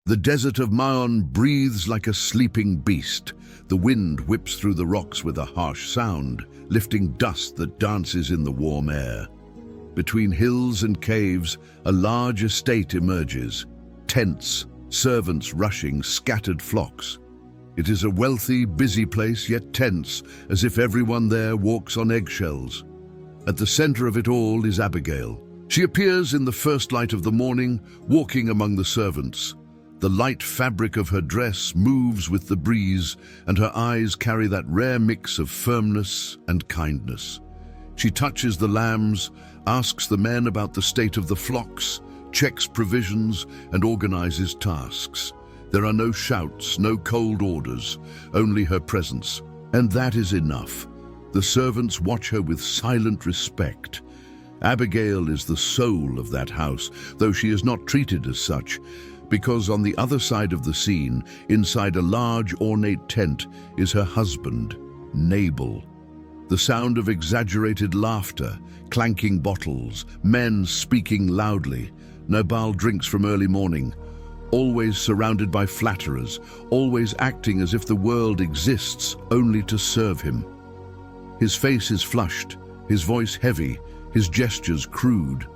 The desert of Maon breathes like a sleeping beast. The wind whips through the rocks with a harsh sound, lifting dust that dances in the warm air. Between hills and caves, a large estate emerges. Tents, servants rushing, scattered flocks. It is a wealthy, busy place, yet tense, as if everyone there walks on eggshells. At the center of it all is Abigail. She appears in the first light of the morning, walking among the servants. The light fabric of her dress moves with the breeze, and her eyes carry that rare mix of firmness and kindness. She touches the lambs, asks the men about the state of the flocks, checks provisions, and organizes tasks. There are no shouts, no cold orders, only her presence. And that is enough. The servants watch her with silent respect. Abigail is the soul of that house, though she is not treated as such, because on the other side of the scene, inside a large ornate tent, is her husband, Nabal. The sound of exaggerated laughter, clanking bottles, men speaking loudly. Nabal drinks from early morning, always surrounded by flatterers, always acting as if the world exists only to serve him. His face is flushed, his voice heavy, his gestures crude.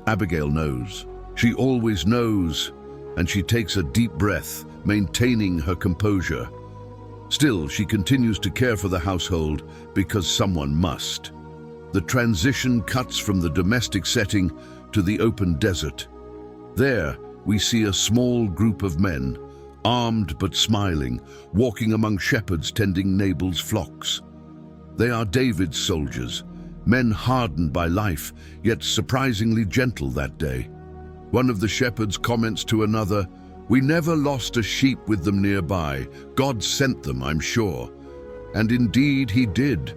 Abigail knows. She always knows, and she takes a deep breath, maintaining her composure. Still, she continues to care for the household because someone must. The transition cuts from the domestic setting to the open desert. There, we see a small group of men, armed but smiling, walking among shepherds tending Nabal's flocks. They are David's soldiers, men hardened by life, yet surprisingly gentle that day. One of the shepherds comments to another, "We never lost a sheep with them nearby. God sent them, I'm sure." And indeed he did.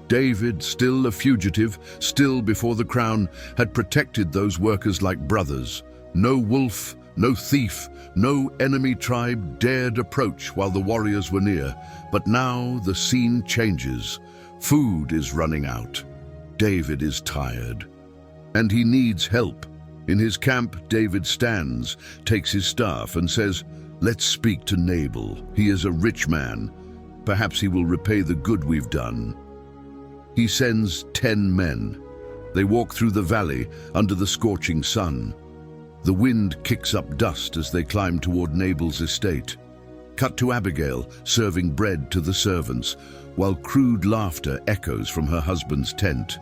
David, still a fugitive, still before the crown, had protected those workers like brothers. No wolf, no thief, no enemy tribe dared approach while the warriors were near. But now the scene changes. Food is running out. David is tired, and he needs help. In his camp, David stands, takes his staff, and says, "Let's speak to Nabal. He is a rich man. Perhaps he will repay the good we've done." He sends 10 men. They walk through the valley under the scorching sun. The wind kicks up dust as they climb toward Nabal's estate. Cut to Abigail, serving bread to the servants, while crude laughter echoes from her husband's tent.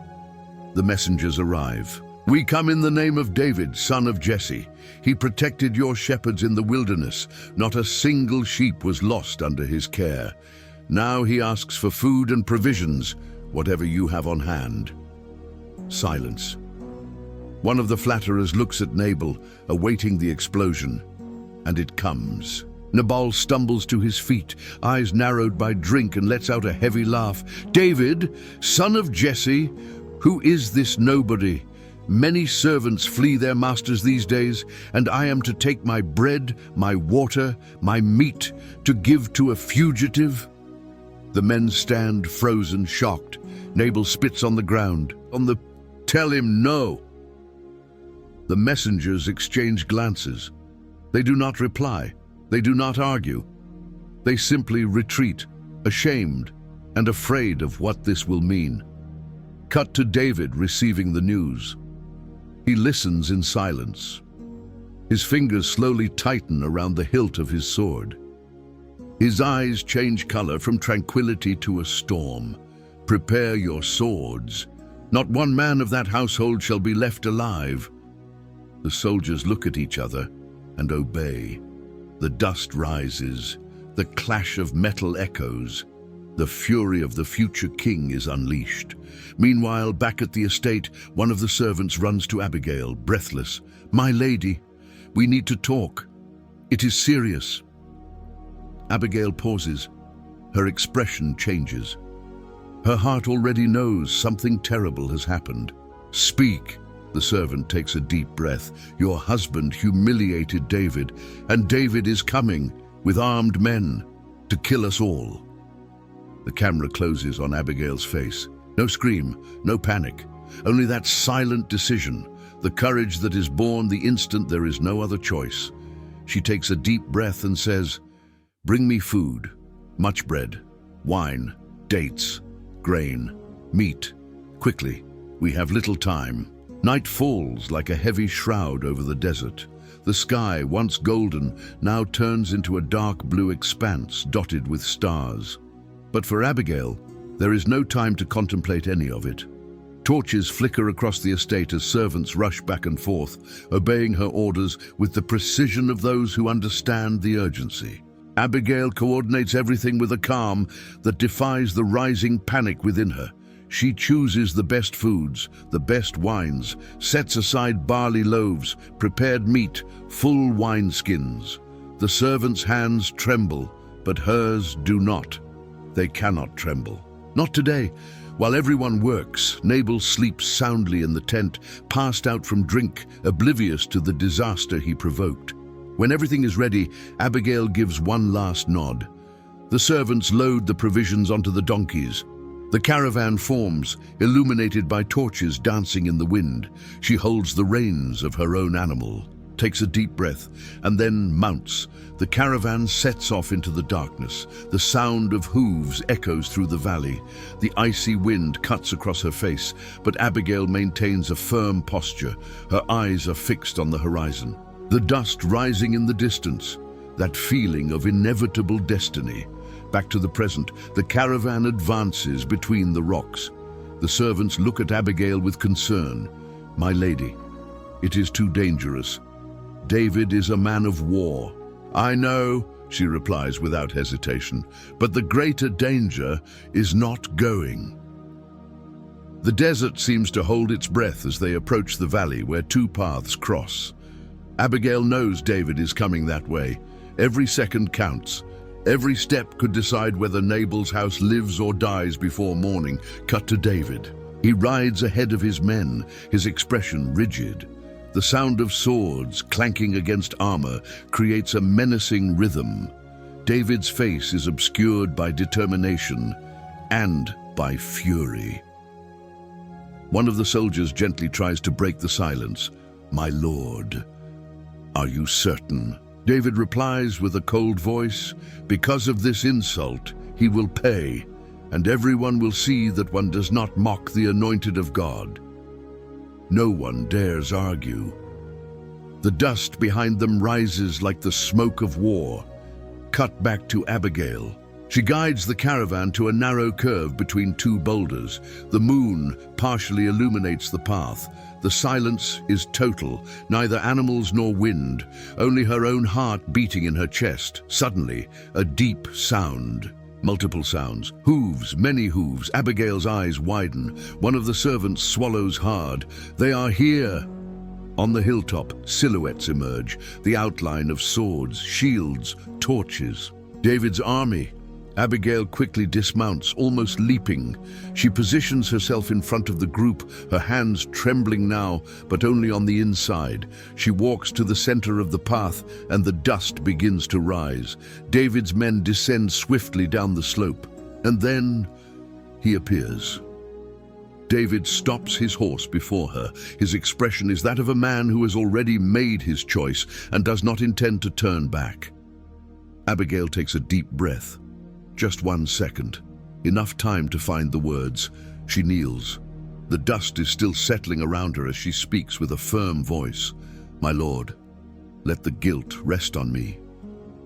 The messengers arrive. "We come in the name of David, son of Jesse. He protected your shepherds in the wilderness. Not a single sheep was lost under his care. Now he asks for food and provisions, whatever you have on hand." Silence. One of the flatterers looks at Nabal, awaiting the explosion, and it comes. Nabal stumbles to his feet, eyes narrowed by drink, and lets out a heavy laugh. "David, son of Jesse, who is this nobody? Many servants flee their masters these days, and I am to take my bread, my water, my meat, to give to a fugitive?" The men stand frozen, shocked. Nabal spits on the ground. "Tell him no." The messengers exchange glances. They do not reply. They do not argue. They simply retreat, ashamed and afraid of what this will mean. Cut to David receiving the news. He listens in silence. His fingers slowly tighten around the hilt of his sword. His eyes change color from tranquility to a storm. "Prepare your swords. Not one man of that household shall be left alive." The soldiers look at each other and obey. The dust rises. The clash of metal echoes. The fury of the future king is unleashed. Meanwhile, back at the estate, one of the servants runs to Abigail, breathless. "My lady, we need to talk. It is serious." Abigail pauses. Her expression changes. Her heart already knows something terrible has happened. "Speak." The servant takes a deep breath. "Your husband humiliated David, and David is coming with armed men to kill us all." The camera closes on Abigail's face. No scream, no panic, only that silent decision, the courage that is born the instant there is no other choice. She takes a deep breath and says, "Bring me food, much bread, wine, dates, grain, meat. Quickly, we have little time." Night falls like a heavy shroud over the desert. The sky, once golden, now turns into a dark blue expanse dotted with stars. But for Abigail, there is no time to contemplate any of it. Torches flicker across the estate as servants rush back and forth, obeying her orders with the precision of those who understand the urgency. Abigail coordinates everything with a calm that defies the rising panic within her. She chooses the best foods, the best wines, sets aside barley loaves, prepared meat, full wineskins. The servants' hands tremble, but hers do not. They cannot tremble. Not today. While everyone works, Nabal sleeps soundly in the tent, passed out from drink, oblivious to the disaster he provoked. When everything is ready, Abigail gives one last nod. The servants load the provisions onto the donkeys. The caravan forms, illuminated by torches dancing in the wind. She holds the reins of her own animal, takes a deep breath, and then mounts. The caravan sets off into the darkness. The sound of hooves echoes through the valley. The icy wind cuts across her face, but Abigail maintains a firm posture. Her eyes are fixed on the horizon. The dust rising in the distance, that feeling of inevitable destiny. Back to the present, the caravan advances between the rocks. The servants look at Abigail with concern. "My lady, it is too dangerous. David is a man of war." "I know," she replies without hesitation, "but the greater danger is not going." The desert seems to hold its breath as they approach the valley where two paths cross. Abigail knows David is coming that way. Every second counts. Every step could decide whether Nabal's house lives or dies before morning. Cut to David. He rides ahead of his men, his expression rigid. The sound of swords clanking against armor creates a menacing rhythm. David's face is obscured by determination and by fury. One of the soldiers gently tries to break the silence. "My lord, are you certain?" David replies with a cold voice, "Because of this insult, he will pay, and everyone will see that one does not mock the anointed of God." No one dares argue. The dust behind them rises like the smoke of war. Cut back to Abigail. She guides the caravan to a narrow curve between two boulders. The moon partially illuminates the path. The silence is total, neither animals nor wind, only her own heart beating in her chest. Suddenly, a deep sound. Multiple sounds. Hooves, many hooves. Abigail's eyes widen. One of the servants swallows hard. They are here. On the hilltop, silhouettes emerge, the outline of swords, shields, torches. David's army. Abigail quickly dismounts, almost leaping. She positions herself in front of the group, her hands trembling now, but only on the inside. She walks to the center of the path, and the dust begins to rise. David's men descend swiftly down the slope, and then he appears. David stops his horse before her. His expression is that of a man who has already made his choice and does not intend to turn back. Abigail takes a deep breath. Just 1 second. Enough time to find the words. She kneels. The dust is still settling around her as she speaks with a firm voice. "My lord, let the guilt rest on me."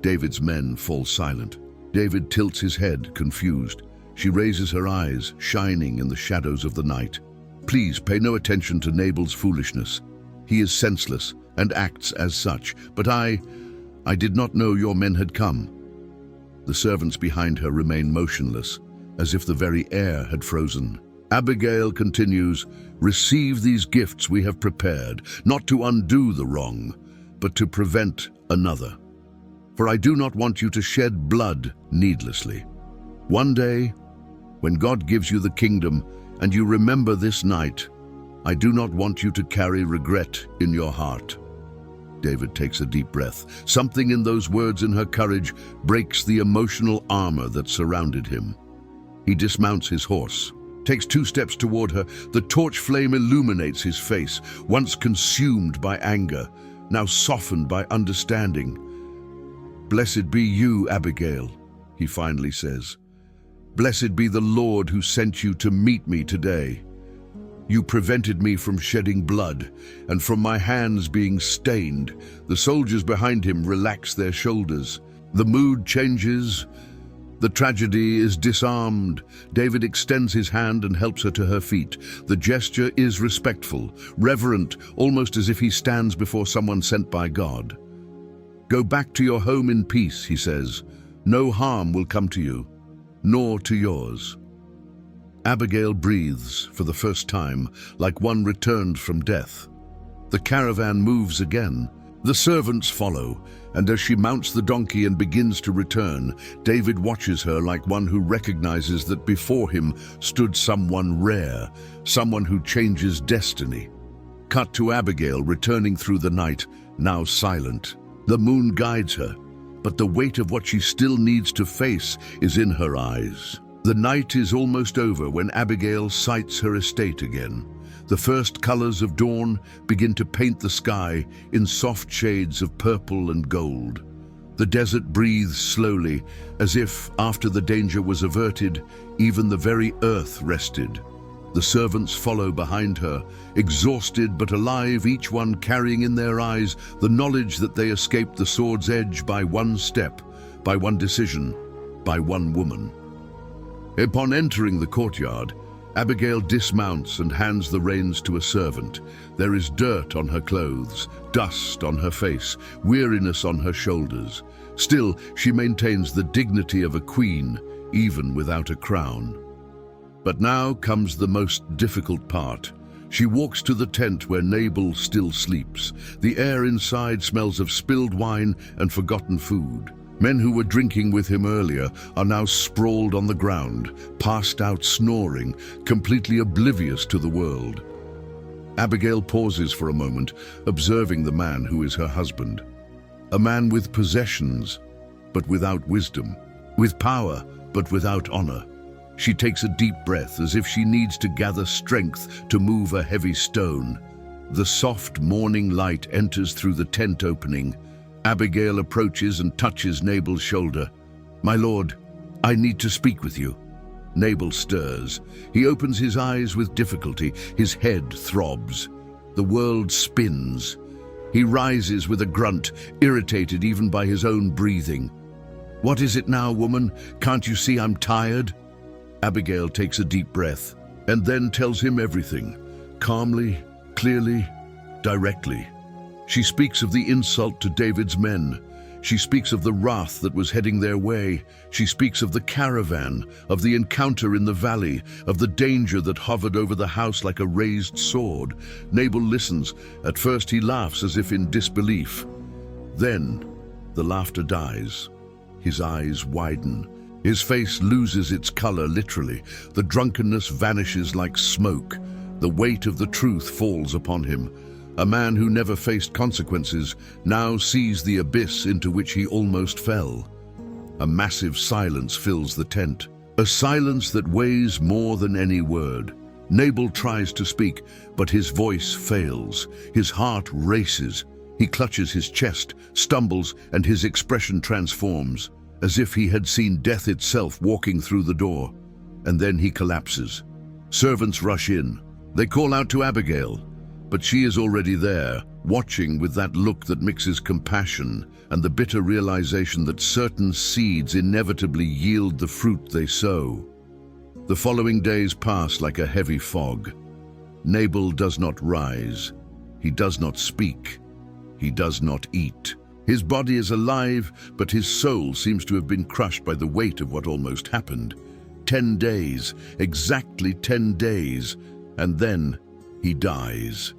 David's men fall silent. David tilts his head, confused. She raises her eyes, shining in the shadows of the night. "Please pay no attention to Nabal's foolishness. He is senseless and acts as such. But I did not know your men had come." The servants behind her remain motionless, as if the very air had frozen. Abigail continues, "Receive these gifts we have prepared, not to undo the wrong, but to prevent another. For I do not want you to shed blood needlessly. One day, when God gives you the kingdom and you remember this night, I do not want you to carry regret in your heart." David takes a deep breath. Something in those words and her courage breaks the emotional armor that surrounded him. He dismounts his horse, takes 2 steps toward her. The torch flame illuminates his face, once consumed by anger, now softened by understanding. "Blessed be you, Abigail," he finally says. "Blessed be the Lord who sent you to meet me today. You prevented me from shedding blood and from my hands being stained." The soldiers behind him relax their shoulders. The mood changes. The tragedy is disarmed. David extends his hand and helps her to her feet. The gesture is respectful, reverent, almost as if he stands before someone sent by God. "Go back to your home in peace," he says. "No harm will come to you, nor to yours." Abigail breathes for the first time, like one returned from death. The caravan moves again. The servants follow, and as she mounts the donkey and begins to return, David watches her like one who recognizes that before him stood someone rare, someone who changes destiny. Cut to Abigail returning through the night, now silent. The moon guides her, but the weight of what she still needs to face is in her eyes. The night is almost over when Abigail sights her estate again. The first colors of dawn begin to paint the sky in soft shades of purple and gold. The desert breathes slowly, as if, after the danger was averted, even the very earth rested. The servants follow behind her, exhausted but alive, each one carrying in their eyes the knowledge that they escaped the sword's edge by one step, by one decision, by one woman. Upon entering the courtyard, Abigail dismounts and hands the reins to a servant. There is dirt on her clothes, dust on her face, weariness on her shoulders. Still, she maintains the dignity of a queen, even without a crown. But now comes the most difficult part. She walks to the tent where Nabal still sleeps. The air inside smells of spilled wine and forgotten food. Men who were drinking with him earlier are now sprawled on the ground, passed out snoring, completely oblivious to the world. Abigail pauses for a moment, observing the man who is her husband. A man with possessions, but without wisdom. With power, but without honor. She takes a deep breath, as if she needs to gather strength to move a heavy stone. The soft morning light enters through the tent opening. Abigail approaches and touches Nabal's shoulder. "My lord, I need to speak with you." Nabal stirs. He opens his eyes with difficulty. His head throbs. The world spins. He rises with a grunt, irritated even by his own breathing. "What is it now, woman? Can't you see I'm tired?" Abigail takes a deep breath and then tells him everything, calmly, clearly, directly. She speaks of the insult to David's men. She speaks of the wrath that was heading their way. She speaks of the caravan, of the encounter in the valley, of the danger that hovered over the house like a raised sword. Nabal listens. At first he laughs as if in disbelief. Then the laughter dies. His eyes widen. His face loses its color literally. The drunkenness vanishes like smoke. The weight of the truth falls upon him. A man who never faced consequences now sees the abyss into which he almost fell. A massive silence fills the tent, a silence that weighs more than any word. Nabal tries to speak, but his voice fails. His heart races. He clutches his chest, stumbles, and his expression transforms, as if he had seen death itself walking through the door. And then he collapses. Servants rush in. They call out to Abigail. But she is already there, watching with that look that mixes compassion and the bitter realization that certain seeds inevitably yield the fruit they sow. The following days pass like a heavy fog. Nabal does not rise. He does not speak. He does not eat. His body is alive, but his soul seems to have been crushed by the weight of what almost happened. 10 days, exactly 10 days, and then he dies.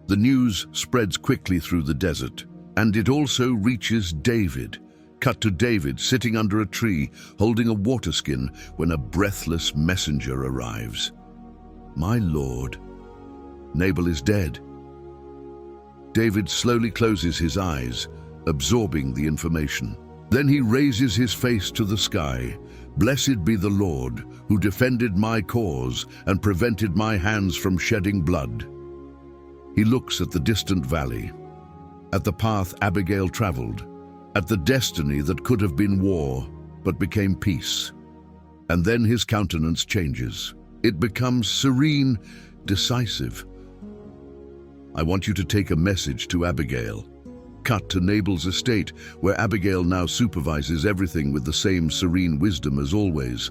The news spreads quickly through the desert, and it also reaches David. Cut to David sitting under a tree, holding a water skin, when a breathless messenger arrives. "My lord, Nabal is dead." David slowly closes his eyes, absorbing the information. Then he raises his face to the sky. "Blessed be the Lord, who defended my cause and prevented my hands from shedding blood." He looks at the distant valley, at the path Abigail traveled, at the destiny that could have been war, but became peace. And then his countenance changes. It becomes serene, decisive. I want you to take a message to Abigail. Cut to Nabal's estate, where Abigail now supervises everything with the same serene wisdom as always.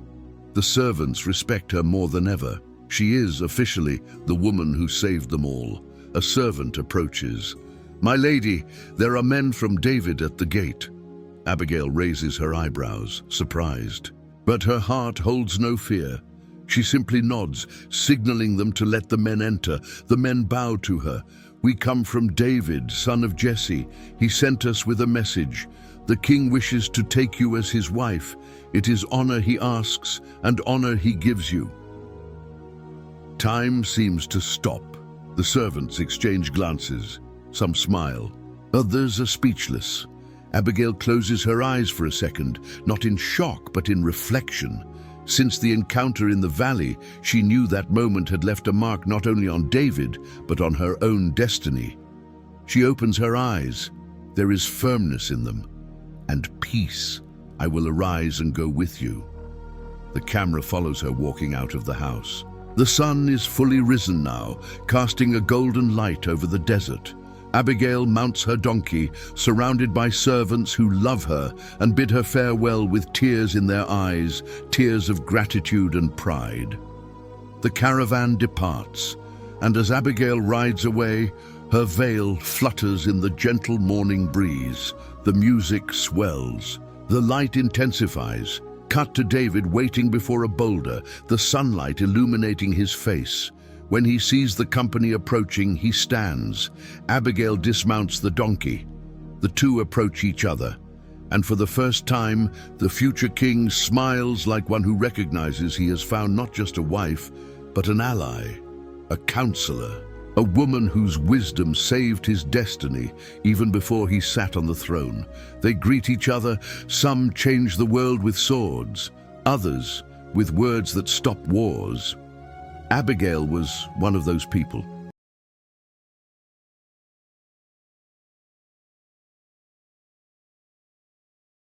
The servants respect her more than ever. She is, officially, the woman who saved them all. A servant approaches. "My lady, there are men from David at the gate." Abigail raises her eyebrows, surprised. But her heart holds no fear. She simply nods, signaling them to let the men enter. The men bow to her. "We come from David, son of Jesse. He sent us with a message. The king wishes to take you as his wife. It is honor he asks, and honor he gives you." Time seems to stop. The servants exchange glances. Some smile. Others are speechless. Abigail closes her eyes for a second, not in shock, but in reflection. Since the encounter in the valley, she knew that moment had left a mark not only on David, but on her own destiny. She opens her eyes. There is firmness in them. "And peace. I will arise and go with you." The camera follows her walking out of the house. The sun is fully risen now, casting a golden light over the desert. Abigail mounts her donkey, surrounded by servants who love her and bid her farewell with tears in their eyes, tears of gratitude and pride. The caravan departs, and as Abigail rides away, her veil flutters in the gentle morning breeze. The music swells. The light intensifies. Cut to David waiting before a boulder, the sunlight illuminating his face. When he sees the company approaching, he stands. Abigail dismounts the donkey. The two approach each other, and for the first time, the future king smiles like one who recognizes he has found not just a wife, but an ally, a counselor, a woman whose wisdom saved his destiny even before he sat on the throne. They greet each other. Some change the world with swords, others with words that stop wars. Abigail was one of those people.